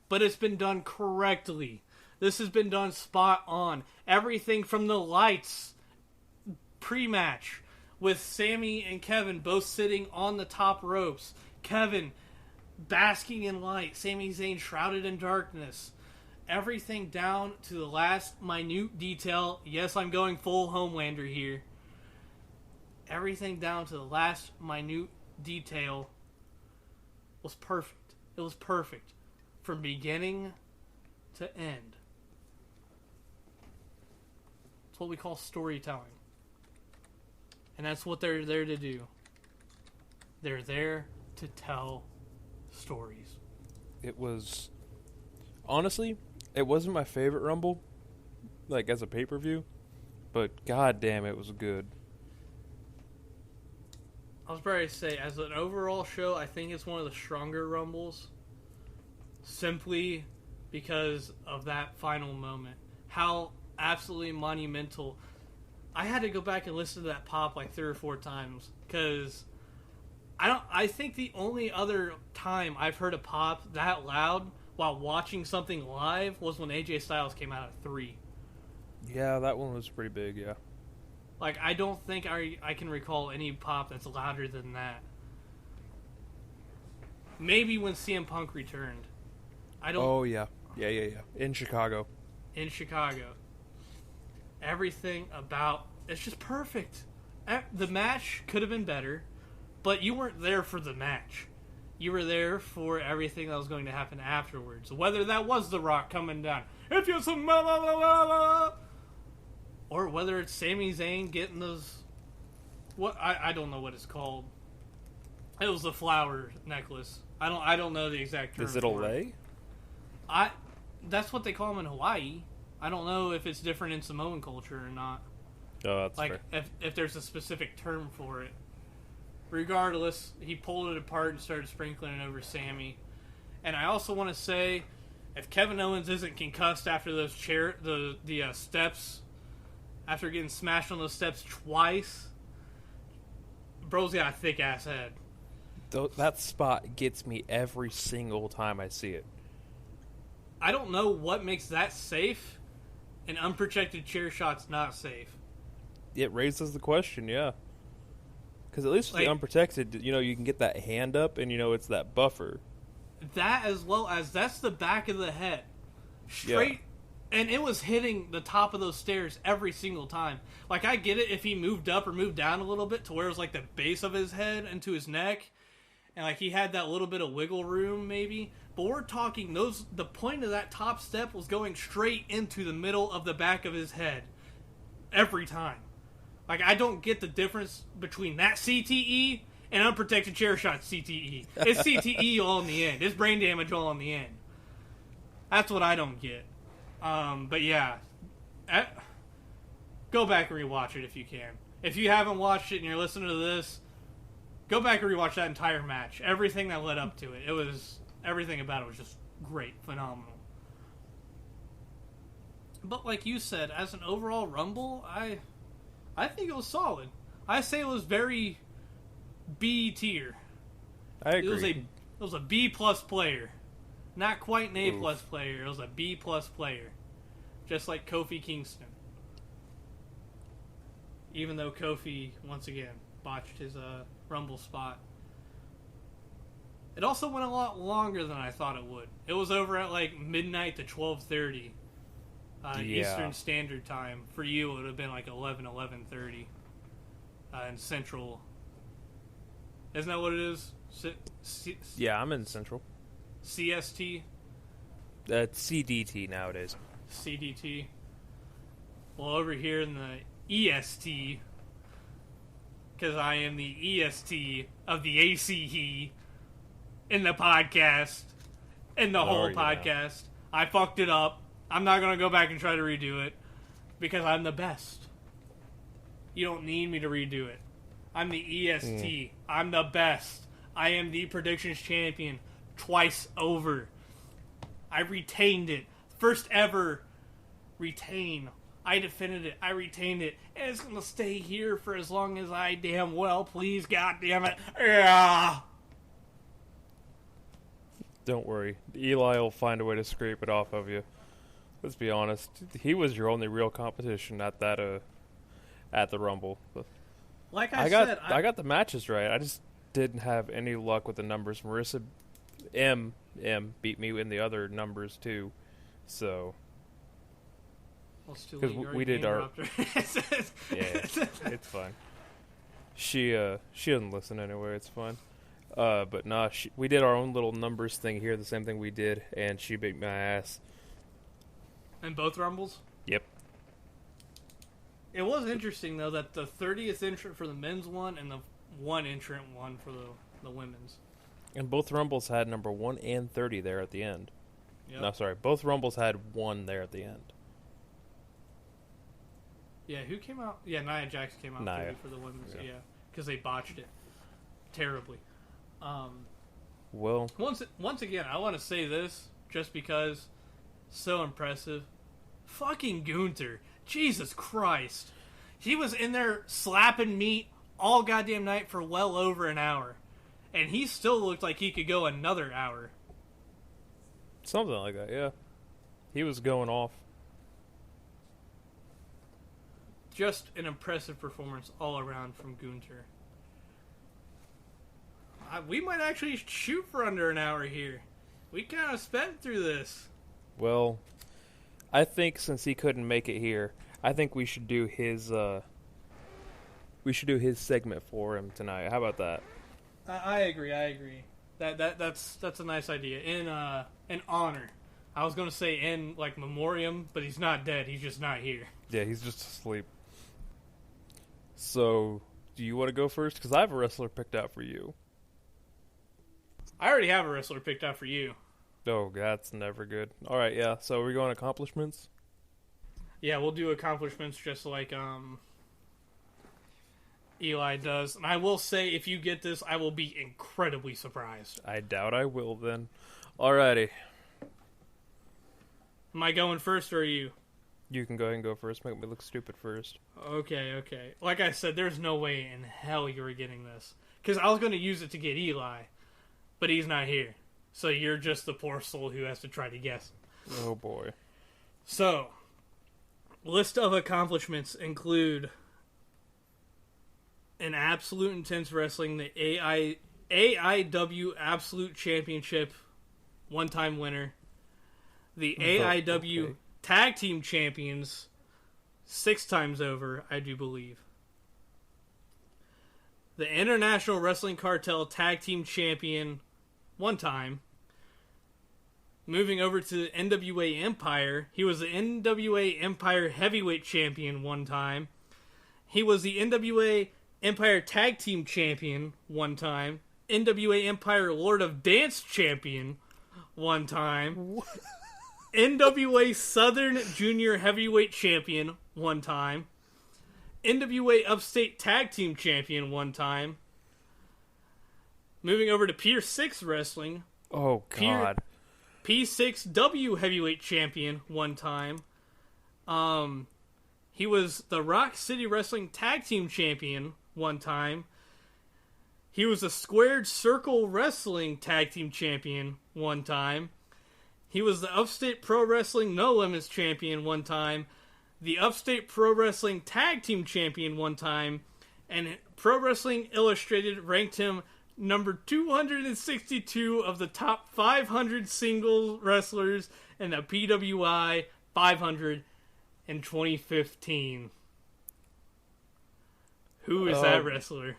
but it's been done correctly. This has been done spot on. Everything from the lights pre-match with Sammy and Kevin both sitting on the top ropes. Kevin basking in light. Sami Zayn shrouded in darkness. Everything down to the last minute detail. Yes, I'm going full Homelander here. Everything down to the last minute detail was perfect. It was perfect. From beginning to end. It's what we call storytelling. And that's what they're there to do. They're there to tell stories. It was... Honestly, it wasn't my favorite Rumble, like as a pay-per-view, but goddamn, it was good. I was about to say, as an overall show, I think it's one of the stronger Rumbles. Simply because of that final moment. How absolutely monumental. I had to go back and listen to that pop like 3 or 4 times. Because I think the only other time I've heard a pop that loud while watching something live was when AJ Styles came out at 3. Yeah, that one was pretty big, yeah. Like, I don't think I can recall any pop that's louder than that. Maybe when CM Punk returned. I don't. Oh yeah. In Chicago. In Chicago. Everything about it's just perfect. The match could have been better, but you weren't there for the match. You were there for everything that was going to happen afterwards. Whether that was The Rock coming down, if you some or whether it's Sami Zayn getting those. What I don't know what it's called. It was the flower necklace. I don't know the exact term. Is it a lei? That's what they call them in Hawaii. I don't know if it's different in Samoan culture or not. Oh, that's like fair. if there's a specific term for it. Regardless, he pulled it apart and started sprinkling it over Sammy. And I also want to say, if Kevin Owens isn't concussed after those steps, after getting smashed on those steps twice, bro's got a thick ass head. That spot gets me every single time I see it. I don't know what makes that safe, and unprotected chair shots not safe. It raises the question, yeah. Because at least with the unprotected, you can get that hand up, and it's that buffer. That as well as that's the back of the head. Straight, yeah. And it was hitting the top of those stairs every single time. Like, I get it if he moved up or moved down a little bit to where it was like the base of his head into his neck, and like he had that little bit of wiggle room maybe. But we're talking the point of that top step was going straight into the middle of the back of his head. Every time. Like, I don't get the difference between that CTE and unprotected chair shot CTE. It's CTE all in the end. It's brain damage all in the end. That's what I don't get. But yeah. Go back and rewatch it if you can. If you haven't watched it and you're listening to this, go back and rewatch that entire match. Everything that led up to it. Everything about it was just great. Phenomenal. But like you said, as an overall Rumble, I think it was solid. I say it was very B tier. I agree. It was a B plus player. Not quite an A plus player. It was a B plus player. Just like Kofi Kingston. Even though Kofi, once again, botched his Rumble spot. It also went a lot longer than I thought it would. It was over at like midnight to 12:30. Eastern Standard Time. For you, it would have been like 11:30 in Central. Isn't that what it is? Yeah, I'm in Central. CST? That's CDT nowadays. CDT. Well, over here in the EST, because I am the EST of the ACE in the podcast, in the whole podcast. I fucked it up. I'm not going to go back and try to redo it because I'm the best. You don't need me to redo it. I'm the EST. I'm the best. I am the predictions champion twice over. I retained it. First ever retain. I defended it. I retained it. And it's going to stay here for as long as I damn well please. God damn it. Yeah. Don't worry. Eli will find a way to scrape it off of you. Let's be honest. He was your only real competition at that at the Rumble. Like I said, I got the matches right. I just didn't have any luck with the numbers. Marissa M beat me in the other numbers too. So because we did our it's fine. She doesn't listen anyway. It's fine. But nah, we did our own little numbers thing here. The same thing we did, and she beat my ass. In both Rumbles? Yep. It was interesting, though, that the 30th entrant for the men's one and the one entrant one for the women's. And both Rumbles had number 1 and 30 there at the end. Yep. No, sorry. Both Rumbles had 1 there at the end. Yeah, who came out? Yeah, Nia Jax came out 30 for the women's. Yeah, because they botched it terribly. Well, once again, I want to say this just because so impressive. Fucking Gunther. Jesus Christ. He was in there slapping meat all goddamn night for well over an hour. And he still looked like he could go another hour. Something like that, yeah. He was going off. just an impressive performance all around from Gunter. We might actually shoot for under an hour here. We kind of sped through this. Well, I think since he couldn't make it here, I think we should do his segment for him tonight. How about that? I agree. That's a nice idea. In honor. I was gonna say in like memoriam, but he's not dead. He's just not here. Yeah, he's just asleep. So, do you want to go first? Because I have a wrestler picked out for you. I already have a wrestler picked out for you. Oh, that's never good. All right, yeah. So we're going accomplishments. Yeah, we'll do accomplishments just like Eli does. And I will say, if you get this, I will be incredibly surprised. I doubt I will then. Alrighty. Am I going first or are you? You can go ahead and go first. Make me look stupid first. Okay. Like I said, there's no way in hell you were getting this. Because I was going to use it to get Eli, but he's not here. So you're just the poor soul who has to try to guess. Oh boy. So, list of accomplishments include an Absolute Intense Wrestling, the AIW Absolute Championship, one-time winner. The AIW Tag Team Champions, 6 times over, I do believe. The International Wrestling Cartel Tag Team Champion, 1 time. Moving over to the NWA Empire, he was the NWA Empire Heavyweight Champion 1 time. He was the NWA Empire Tag Team Champion 1 time. NWA Empire Lord of Dance Champion 1 time. NWA Southern Junior Heavyweight Champion 1 time. NWA Upstate Tag Team Champion 1 time. Moving over to Pier 6 Wrestling. Oh, God. P6W Heavyweight Champion 1 time. He was the Rock City Wrestling Tag Team Champion 1 time. He was the Squared Circle Wrestling Tag Team Champion 1 time. He was the Upstate Pro Wrestling No Limits Champion 1 time. The Upstate Pro Wrestling Tag Team Champion 1 time. And Pro Wrestling Illustrated ranked him number 262 of the top 500 single wrestlers in the PWI 500 in 2015. Who is that wrestler?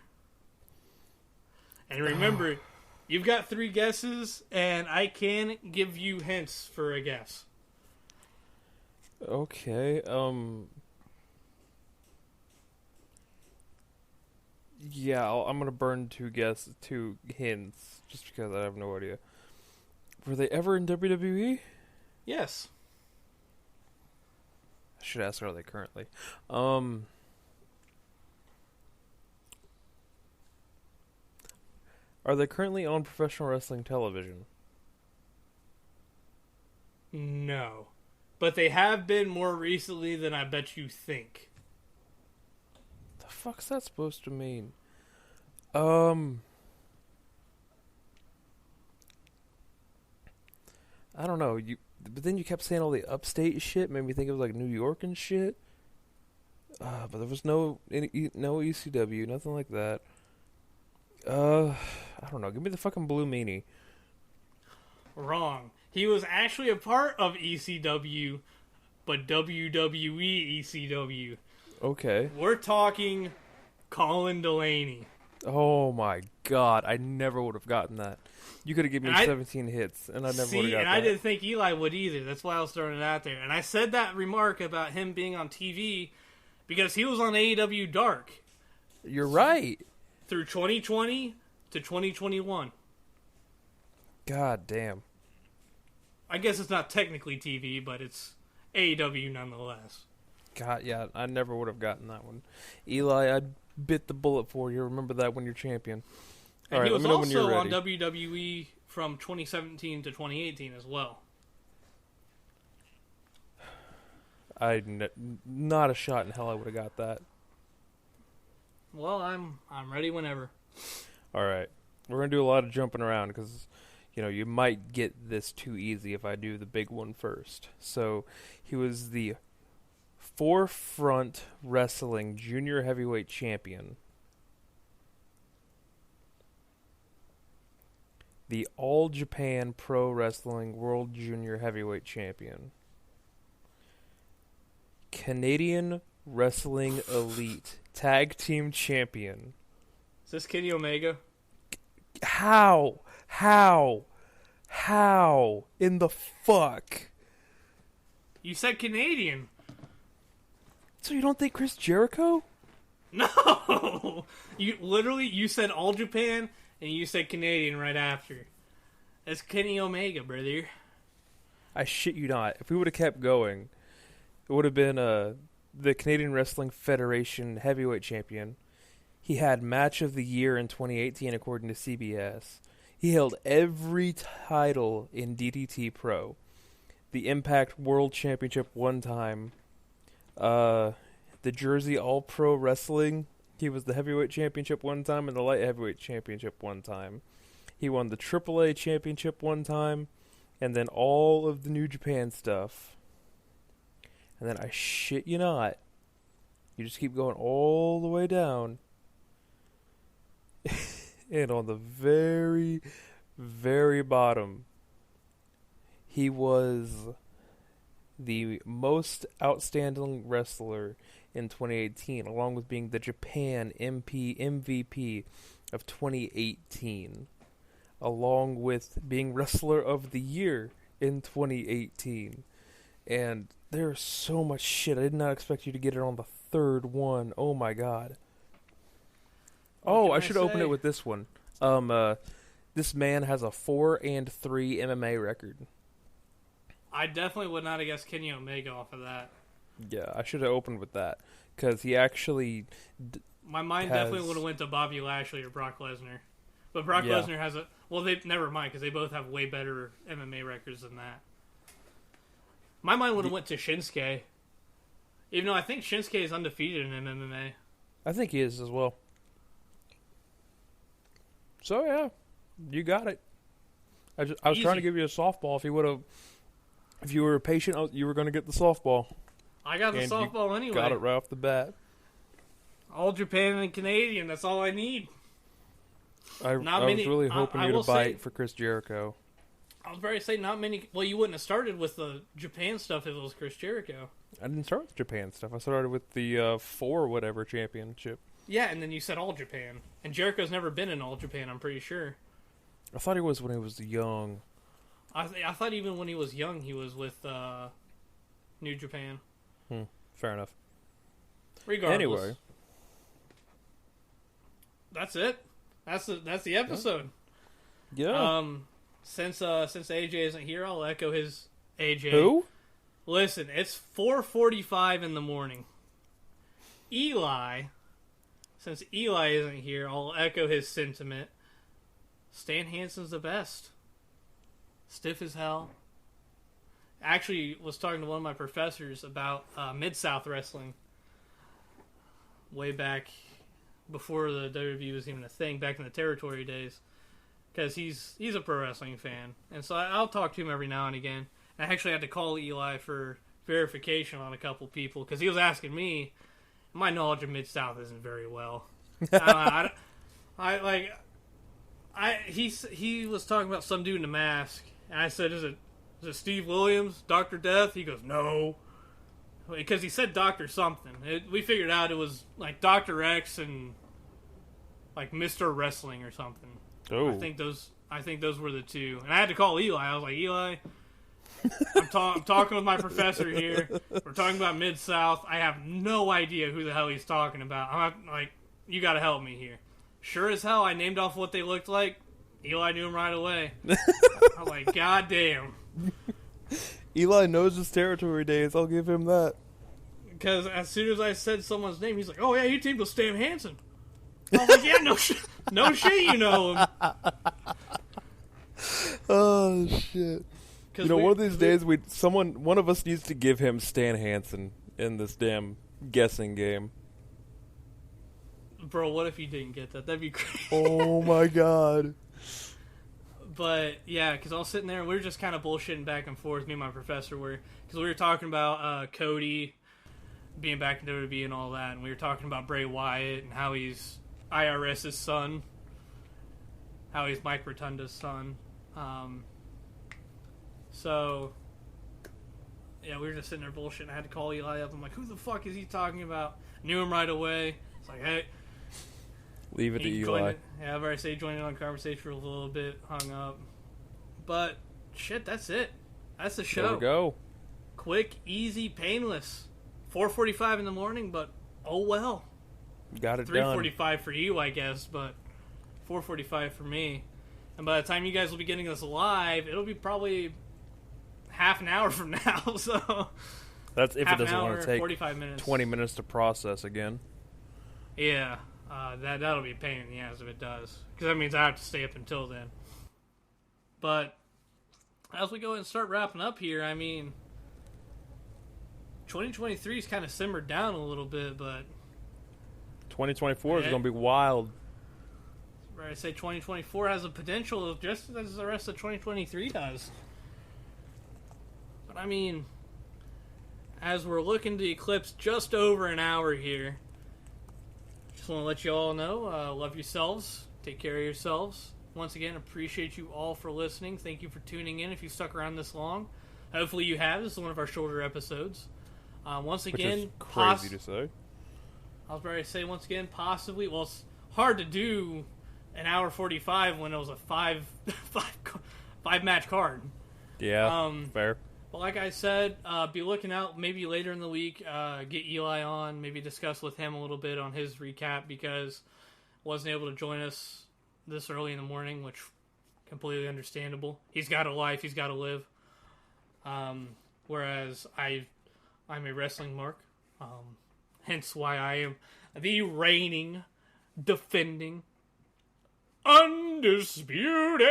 And remember, you've got 3 guesses, and I can give you hints for a guess. Okay, yeah, I'm gonna burn 2 hints, just because I have no idea. Were they ever in WWE? Yes. I should ask, are they currently? Are they currently on professional wrestling television? No. But they have been more recently than I bet you think. The fuck's that supposed to mean? I don't know. But then you kept saying all the upstate shit, made me think of like New York and shit. But there was no ECW, nothing like that. I don't know. Give me the fucking Blue Meanie. Wrong. He was actually a part of ECW, but WWE ECW. Okay. We're talking Colin Delaney. Oh my god, I never would have gotten that. You could have given me 17 hits, and I never would have gotten that. And I didn't think Eli would either. That's why I was throwing it out there. And I said that remark about him being on TV because he was on AEW Dark. You're right. Through 2020 to 2021. God damn. I guess it's not technically TV, but it's AEW nonetheless. God, yeah, I never would have gotten that one. Eli, I bit the bullet for you. Remember that when you're champion. And right, he was let me know when you're also on ready. WWE from 2017 to 2018 as well. Not a shot in hell I would have got that. Well, I'm ready whenever. All right. We're going to do a lot of jumping around because, you might get this too easy if I do the big one first. So, he was the Forefront Wrestling Junior Heavyweight Champion. The All Japan Pro Wrestling World Junior Heavyweight Champion. Canadian Wrestling Elite Tag Team Champion. Is this Kenny Omega? How in the fuck? You said Canadian. So you don't think Chris Jericho? No! You said All Japan, and you said Canadian right after. That's Kenny Omega, brother. I shit you not. If we would have kept going, it would have been the Canadian Wrestling Federation Heavyweight Champion. He had Match of the Year in 2018, according to CBS. He held every title in DDT Pro. The Impact World Championship one time. The Jersey All-Pro Wrestling. He was the Heavyweight Championship one time and the Light Heavyweight Championship one time. He won the AAA Championship one time. And then all of the New Japan stuff. And then I shit you not. You just keep going all the way down. And on the very, very bottom, he was the most outstanding wrestler in 2018, along with being the Japan MVP of 2018, along with being Wrestler of the Year in 2018. And there's so much shit. I did not expect you to get it on the third one. Oh my god. Oh, I should open it with this one. This man has a 4-3 MMA record. I definitely would not have guessed Kenny Omega off of that. Yeah, I should have opened with that because he actually. My mind definitely would have went to Bobby Lashley or Brock Lesnar, but Brock Lesnar has a. Well, they never mind because they both have way better MMA records than that. My mind would have went to Shinsuke, even though I think Shinsuke is undefeated in MMA. I think he is as well. So yeah, you got it. I was trying to give you a softball. If you were patient, you were going to get the softball. I got the softball anyway. Got it right off the bat. All Japan and Canadian. That's all I need. I was really hoping you to bite for Chris Jericho. I was about to say not many. Well, you wouldn't have started with the Japan stuff if it was Chris Jericho. I didn't start with Japan stuff. I started with the 4 whatever championship. Yeah, and then you said All Japan. And Jericho's never been in All Japan, I'm pretty sure. I thought he was when he was young. I thought even when he was young, he was with New Japan. Fair enough. Regardless. Anyway. That's it. That's the episode. Yeah. Since AJ isn't here, I'll echo his AJ. Who? Listen, it's 4:45 in the morning. Since Eli isn't here, I'll echo his sentiment. Stan Hansen's the best. Stiff as hell. Actually, was talking to one of my professors about Mid-South Wrestling. Way back before the WWE was even a thing, back in the territory days. Because he's a pro wrestling fan. And so I'll talk to him every now and again. I actually had to call Eli for verification on a couple people, because he was asking me. My knowledge of Mid-South isn't very well. He was talking about some dude in a mask, and I said, is it Steve Williams, Dr. Death? He goes, no. Because he said Dr. something. We figured out it was like Dr. X and like Mr. Wrestling or something. Oh. I think those were the two. And I had to call Eli. I was like, Eli, I'm talking with my professor here. We're talking about Mid-South. I have no idea who the hell he's talking about. I'm like, you got to help me here. Sure as hell, I named off what they looked like. Eli knew him right away. I'm like, God damn. Eli knows his territory days. I'll give him that. Because as soon as I said someone's name, he's like, oh yeah, you teamed with Stan Hansen. I was like, yeah, no shit, you know him. Oh shit. You know, one of these days, one of us needs to give him Stan Hansen in this damn guessing game. Bro, what if you didn't get that? That'd be crazy. Oh my god. But, yeah, because I was sitting there, and we were just kind of bullshitting back and forth, me and my professor were, because we were talking about Cody, being back in WWE and all that, and we were talking about Bray Wyatt and how he's IRS's son, how he's Mike Rotunda's son. So, yeah, we were just sitting there bullshitting. I had to call Eli up. I'm like, who the fuck is he talking about? Knew him right away. It's like, hey. Leave it to Eli. Yeah, I've already said he joined in on conversation for a little bit, hung up. But, shit, that's it. That's the show. There we go. Quick, easy, painless. 4:45 in the morning, but oh well. Got it done. 3:45 for you, I guess, but 4:45 for me. And by the time you guys will be getting this live, it'll be probably half an hour from now. So that's if it doesn't want to take 45 minutes. 20 minutes to process again. Yeah, that'll be a pain in the ass if it does, because that means I have to stay up until then. But as we go and start wrapping up here, I mean, 2023's kind of simmered down a little bit, but 2024 is going to be wild. I say 2024 has a potential just as the rest of 2023 does. But I mean, as we're looking to eclipse just over an hour here, just want to let you all know, love yourselves, take care of yourselves. Once again, appreciate you all for listening. Thank you for tuning in if you stuck around this long. Hopefully you have. This is one of our shorter episodes. Once again, which is crazy to say. I was ready to say once again, possibly. Well, it's hard to do an hour 45 when it was a five match card. Yeah, fair. But like I said, be looking out maybe later in the week. Get Eli on, maybe discuss with him a little bit on his recap, because wasn't able to join us this early in the morning, which completely understandable. He's got a life, he's got to live. Whereas I'm a wrestling mark, hence why I am the reigning, defending, undisputed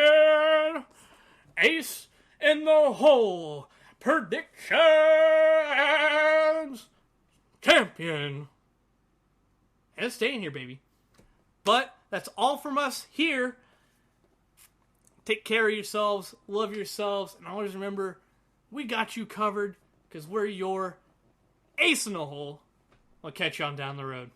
ace in the hole predictions champion. And it's staying here, baby. But that's all from us here. Take care of yourselves, love yourselves, and always remember, we got you covered, because we're your ace in the hole. I'll catch you on down the road.